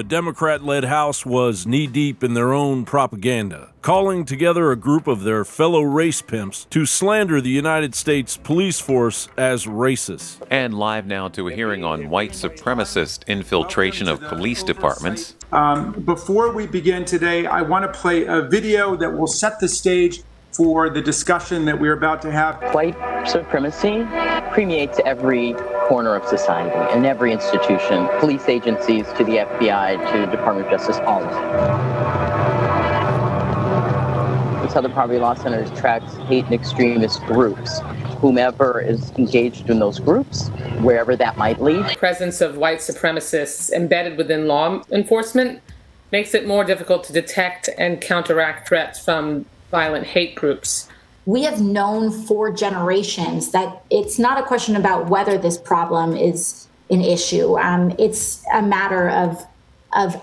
Democrat-led House was knee-deep in their own propaganda, calling together a group of their fellow race pimps to slander the United States police force as racist. And live now to a hearing on white supremacist infiltration of police departments. Before we begin today, I want to play a video that will set the stage for the discussion that we're about to have. White supremacy permeates every corner of society, in every institution, police agencies to the FBI to the Department of Justice, all of them. The Southern Poverty Law Center tracks hate and extremist groups. Whomever is engaged in those groups, wherever that might lead. The presence of white supremacists embedded within law enforcement makes it more difficult to detect and counteract threats from violent hate groups. We have known for generations that it's not a question about whether this problem is an issue. It's a matter of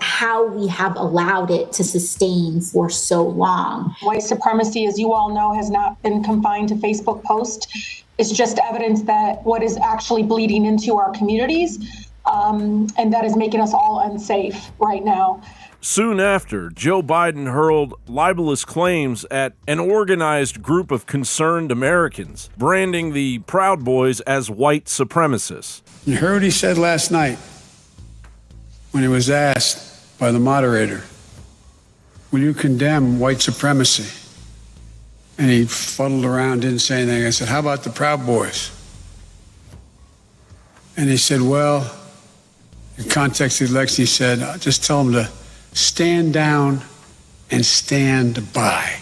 how we have allowed it to sustain for so long. White supremacy, as you all know, has not been confined to Facebook posts. It's just evidence that what is actually bleeding into our communities, and that is making us all unsafe right now. Soon after, Joe Biden hurled libelous claims at an organized group of concerned Americans, branding the Proud Boys as white supremacists. You heard what he said last night when he was asked by the moderator, will you condemn white supremacy? And he fuddled around, didn't say anything. I said, how about the Proud Boys? And he said, well, in context of the election, he said, just tell them to stand down and stand by.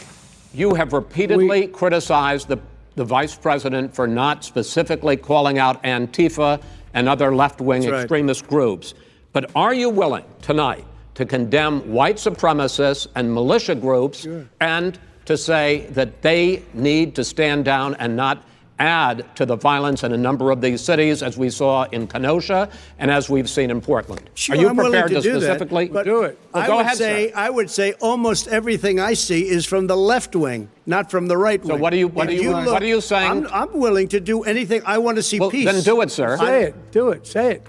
You have repeatedly criticized the vice president for not specifically calling out Antifa and other left-wing extremist groups. But are you willing tonight to condemn white supremacists and militia groups and to say that they need to stand down and not add to the violence in a number of these cities, as we saw in Kenosha and as we've seen in Portland? Sure, are you I'm prepared to do specifically that, do it? Well, go ahead, sir. I would say almost everything I see is from the left wing, not from the right wing. So what are you saying? I'm willing to do anything. I want to see peace. Then do it, sir. Say it. Do it. Say it.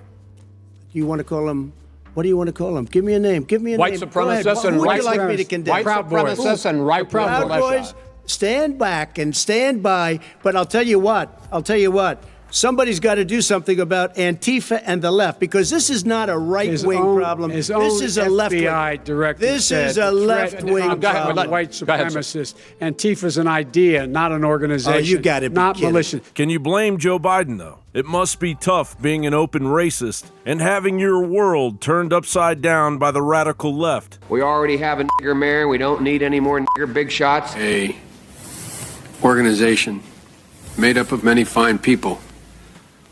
You want to call them? What do you want to call them? Give me a name. Give me a white name. Supremacists and who would you right like me to condemn? White supremacists and right Proud Boys. Stand back and stand by. But I'll tell you what. Somebody's got to do something about Antifa and the left, because this is not a right-wing problem. This is a left-wing. This is a left-wing problem. White supremacists. Antifa's an idea, not an organization. Oh, you got to be not kidding. militia. Can you blame Joe Biden, though? It must be tough being an open racist and having your world turned upside down by the radical left. We already have a nigger mayor. We don't need any more nigger big shots. A organization made up of many fine people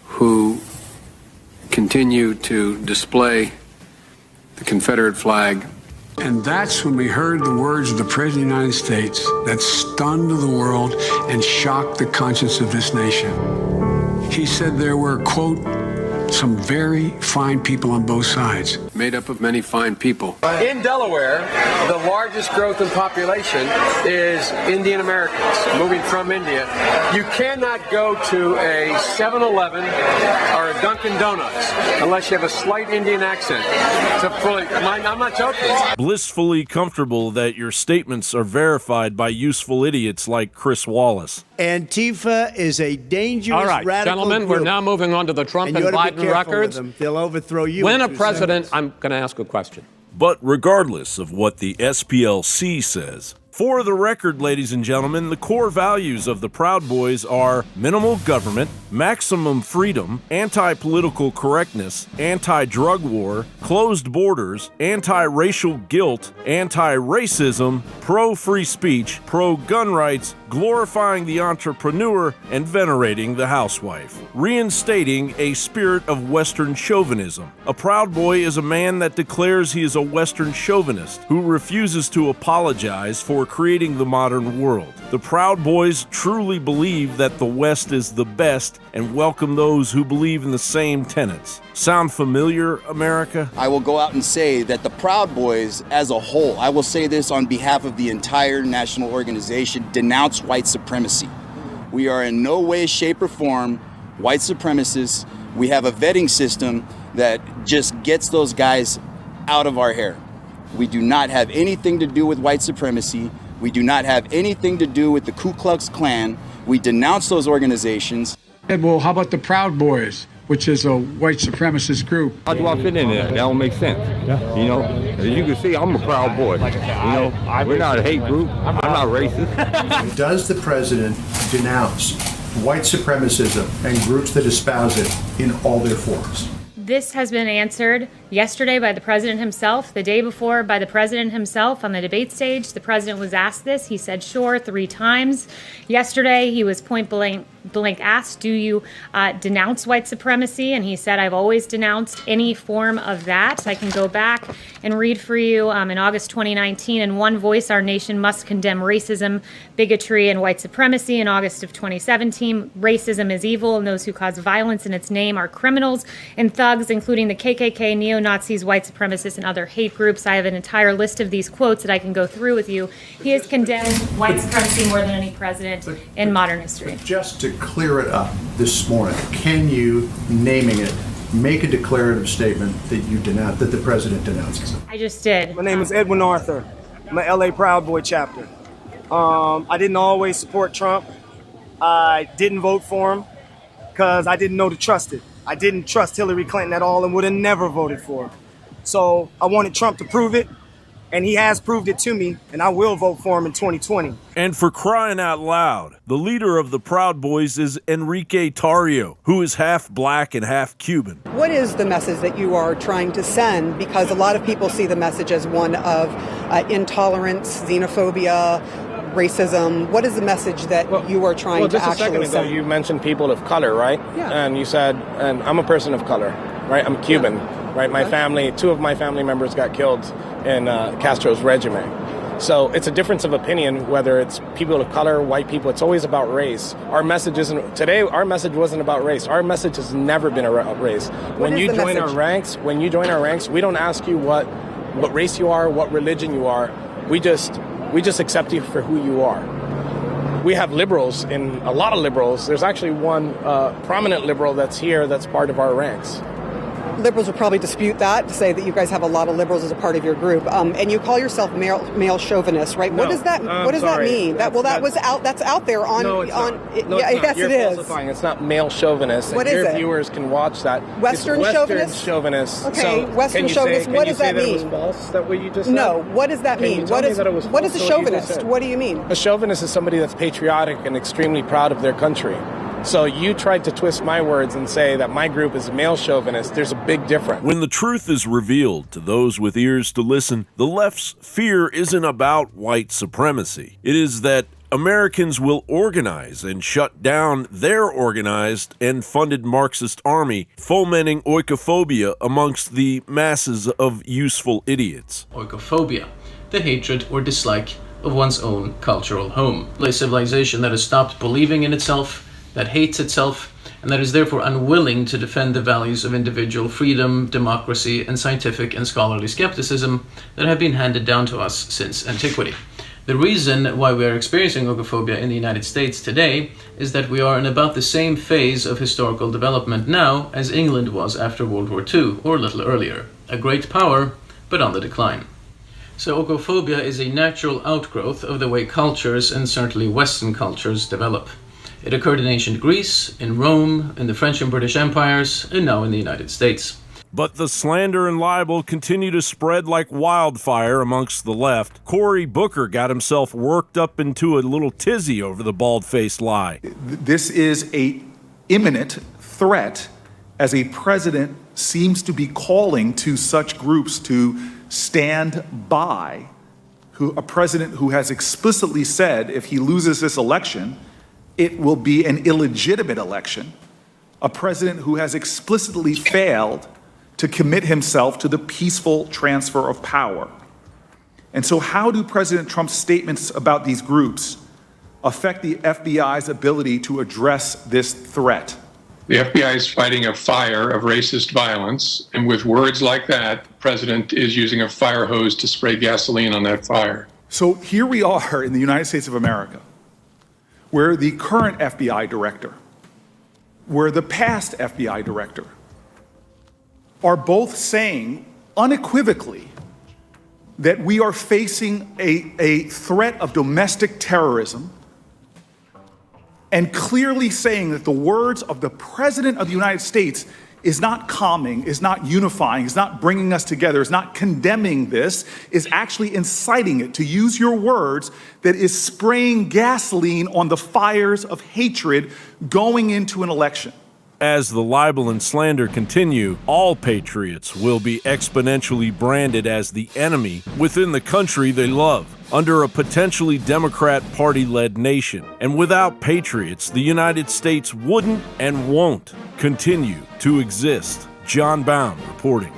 who continue to display the Confederate flag. And that's when we heard the words of the President of the United States that stunned the world and shocked the conscience of this nation. He said there were, quote, some very fine people on both sides. Made up of many fine people. In Delaware, the largest growth in population is Indian Americans moving from India. You cannot go to a 7-Eleven or a Dunkin' Donuts unless you have a slight Indian accent. I'm not joking. Blissfully comfortable that your statements are verified by useful idiots like Chris Wallace. Antifa is a dangerous All right, radical gentlemen, group. we're now moving on to the Trump and Biden records. They'll overthrow you. When a president, I'm going to ask a question. But regardless of what the SPLC says, for the record, ladies and gentlemen, the core values of the Proud Boys are minimal government, maximum freedom, anti-political correctness, anti-drug war, closed borders, anti-racial guilt, anti-racism, pro-free speech, pro-gun rights, glorifying the entrepreneur, and venerating the housewife, reinstating a spirit of Western chauvinism. A Proud Boy is a man that declares he is a Western chauvinist who refuses to apologize for creating the modern world. The Proud Boys truly believe that the West is the best and welcome those who believe in the same tenets. Sound familiar, America? I will go out and say that the Proud Boys as a whole, I will say this on behalf of the entire national organization, denounce white supremacy. We are in no way, shape, or form white supremacists. We have a vetting system that just gets those guys out of our hair. We do not have anything to do with white supremacy. We do not have anything to do with the Ku Klux Klan. We denounce those organizations. Well, how about the Proud Boys, which is a white supremacist group? How do I fit in there? That don't make sense. Yeah. You know, as you can see, I'm a Proud Boy. You know, we're not a hate group. I'm not racist. Does the president denounce white supremacism and groups that espouse it in all their forms? This has been answered yesterday by the president himself, the day before by the president himself on the debate stage. The president was asked this. He said, sure, 3 times. Yesterday, he was point blank asked, do you denounce white supremacy? And he said, I've always denounced any form of that. I can go back and read for you in August 2019, in one voice, our nation must condemn racism, bigotry, and white supremacy. In August of 2017, racism is evil, and those who cause violence in its name are criminals and thugs, including the KKK, neo-Nazis, white supremacists, and other hate groups. I have an entire list of these quotes that I can go through with you. He has condemned white supremacy more than any president in modern history. Just to clear it up this morning, can you, naming it, make a declarative statement that you denounce, that the president denounces it? I just did. My name is Edwin Arthur. I'm a LA Proud Boy chapter. I didn't always support Trump. I didn't vote for him because I didn't know to trust it. I didn't trust Hillary Clinton at all and would have never voted for her. So I wanted Trump to prove it, and he has proved it to me, and I will vote for him in 2020. And for crying out loud, the leader of the Proud Boys is Enrique Tarrio, who is half black and half Cuban. What is the message that you are trying to send? Because a lot of people see the message as one of intolerance, xenophobia, racism. What is the message that you are trying to actually send? Just a second ago, you mentioned people of color, right? Yeah. And you said, and I'm a person of color, right? I'm Cuban, right? My family, 2 of my family members got killed in Castro's regime. So it's a difference of opinion, whether it's people of color, white people. It's always about race. Our message isn't, today, our message wasn't about race. Our message has never been about race. When you join our ranks, we don't ask you what race you are, what religion you are. We just accept you for who you are. We have liberals, and a lot of liberals. There's actually one prominent liberal that's here that's part of our ranks. Liberals would probably dispute that, to say that you guys have a lot of liberals as a part of your group, and you call yourself male chauvinist, right? No, what does that mean? That's out there on. No, it's on. Not. No, it's not. You're falsifying. It's not male chauvinist. What is it? Your viewers can watch that. Western chauvinist. Okay, so Western chauvinist. What does that mean? That it was false? That what you just said? No. What does that mean? What is a chauvinist? What do you mean? A chauvinist is somebody that's patriotic and extremely proud of their country. So you tried to twist my words and say that my group is male chauvinist. There's a big difference. When the truth is revealed to those with ears to listen, the left's fear isn't about white supremacy. It is that Americans will organize and shut down their organized and funded Marxist army, fomenting oikaphobia amongst the masses of useful idiots. Oikaphobia, the hatred or dislike of one's own cultural home. A civilization that has stopped believing in itself, that hates itself, and that is therefore unwilling to defend the values of individual freedom, democracy, and scientific and scholarly skepticism that have been handed down to us since antiquity. The reason why we are experiencing oikaphobia in the United States today is that we are in about the same phase of historical development now as England was after World War II, or a little earlier. A great power, but on the decline. So oikaphobia is a natural outgrowth of the way cultures, and certainly Western cultures, develop. It occurred in ancient Greece, in Rome, in the French and British empires, and now in the United States. But the slander and libel continue to spread like wildfire amongst the left. Cory Booker got himself worked up into a little tizzy over the bald-faced lie. This is an imminent threat as a president seems to be calling to such groups to stand by. A president who has explicitly said if he loses this election, it will be an illegitimate election. A president who has explicitly failed to commit himself to the peaceful transfer of power. And so how do President Trump's statements about these groups affect the FBI's ability to address this threat? The FBI is fighting a fire of racist violence, and with words like that, the president is using a fire hose to spray gasoline on that fire. So here we are in the United States of America, where the current FBI director, where the past FBI director are both saying unequivocally that we are facing a threat of domestic terrorism, and clearly saying that the words of the President of the United States is not calming, is not unifying, is not bringing us together, is not condemning this, is actually inciting it, to use your words, that is spraying gasoline on the fires of hatred going into an election. As the libel and slander continue, all patriots will be exponentially branded as the enemy within the country they love, under a potentially Democrat Party-led nation. And without patriots, the United States wouldn't and won't continue to exist. John Bound reporting.